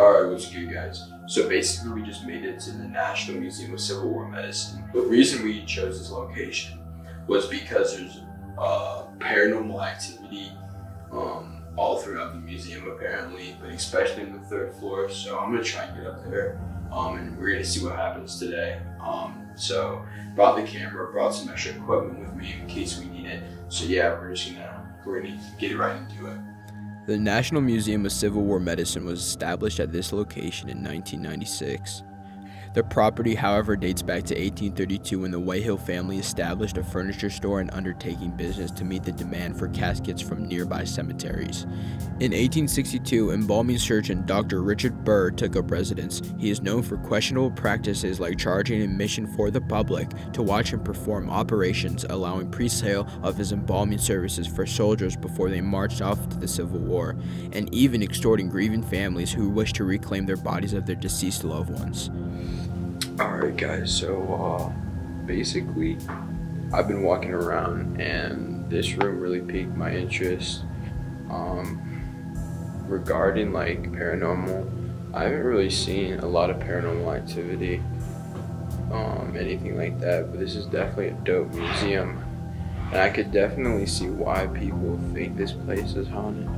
Alright, what's good, guys? So basically we just made it to the National Museum of Civil War Medicine. The reason we chose this location was because there's paranormal activity all throughout the museum apparently, but especially in the 3rd floor. So I'm gonna try and get up there and we're gonna see what happens today. So brought the camera, brought some extra equipment with me in case we need it. So yeah, we're gonna get right into it. The National Museum of Civil War Medicine was established at this location in 1996. The property, however, dates back to 1832 when the Whitehill family established a furniture store and undertaking business to meet the demand for caskets from nearby cemeteries. In 1862, embalming surgeon Dr. Richard Burr took up residence. He is known for questionable practices like charging admission for the public to watch him perform operations, allowing pre-sale of his embalming services for soldiers before they marched off to the Civil War, and even extorting grieving families who wished to reclaim their bodies of their deceased loved ones. Alright guys, so basically I've been walking around and this room really piqued my interest. Regarding like paranormal, I haven't really seen a lot of paranormal activity, anything like that, but this is definitely a dope museum and I could definitely see why people think this place is haunted.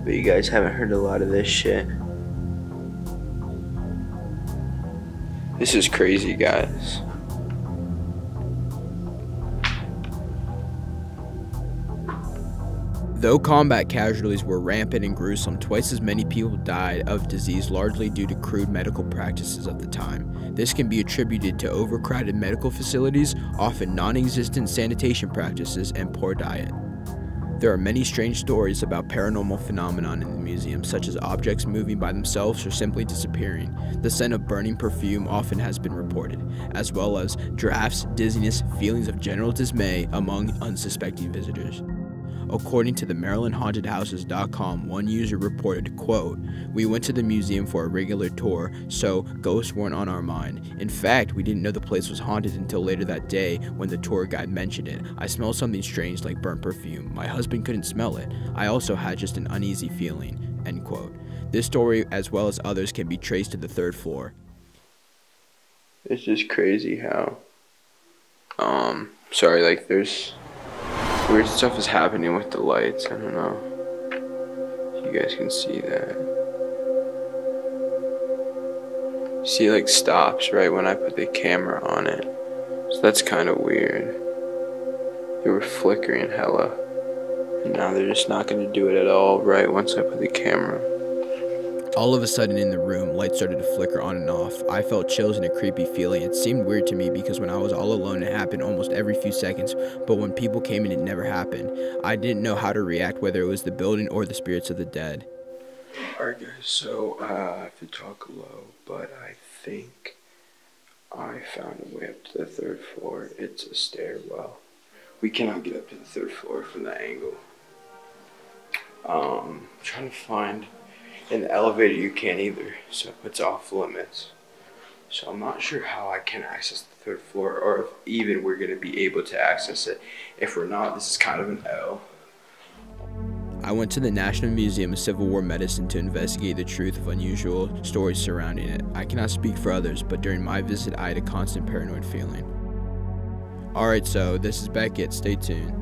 But you guys haven't heard a lot of this shit. This is crazy, guys. Though combat casualties were rampant and gruesome, twice as many people died of disease largely due to crude medical practices of the time. This can be attributed to overcrowded medical facilities, often non-existent sanitation practices, and poor diet. There are many strange stories about paranormal phenomenon in the museum, such as objects moving by themselves or simply disappearing. The scent of burning perfume often has been reported, as well as drafts, dizziness, feelings of general dismay among unsuspecting visitors. According to the MarylandHauntedHouses.com, one user reported, quote, "We went to the museum for a regular tour, so ghosts weren't on our mind. In fact, we didn't know the place was haunted until later that day when the tour guide mentioned it. I smelled something strange like burnt perfume. My husband couldn't smell it. I also had just an uneasy feeling," end quote. This story, as well as others, can be traced to the 3rd floor. It's just crazy how, sorry, like there's weird stuff is happening with the lights. I don't know if you guys can see that. See, it like stops right when I put the camera on it. So that's kind of weird. They were flickering hella. And now they're just not going to do it at all right once I put the camera. All of a sudden in the room, lights started to flicker on and off. I felt chills and a creepy feeling. It seemed weird to me because when I was all alone it happened almost every few seconds, but when people came in it never happened. I didn't know how to react, whether it was the building or the spirits of the dead. Alright guys, so I have to talk low, but I think I found a way up to the 3rd floor. It's a stairwell. We cannot get up to the 3rd floor from that angle. I'm trying to find. In the elevator you can't either, so it's off limits. So I'm not sure how I can access the 3rd floor, or if even we're going to be able to access it. If we're not, this is kind of an L. I went to the National Museum of Civil War Medicine to investigate the truth of unusual stories surrounding it. I cannot speak for others, but during my visit I had a constant paranoid feeling. Alright, so this is Beckett, stay tuned.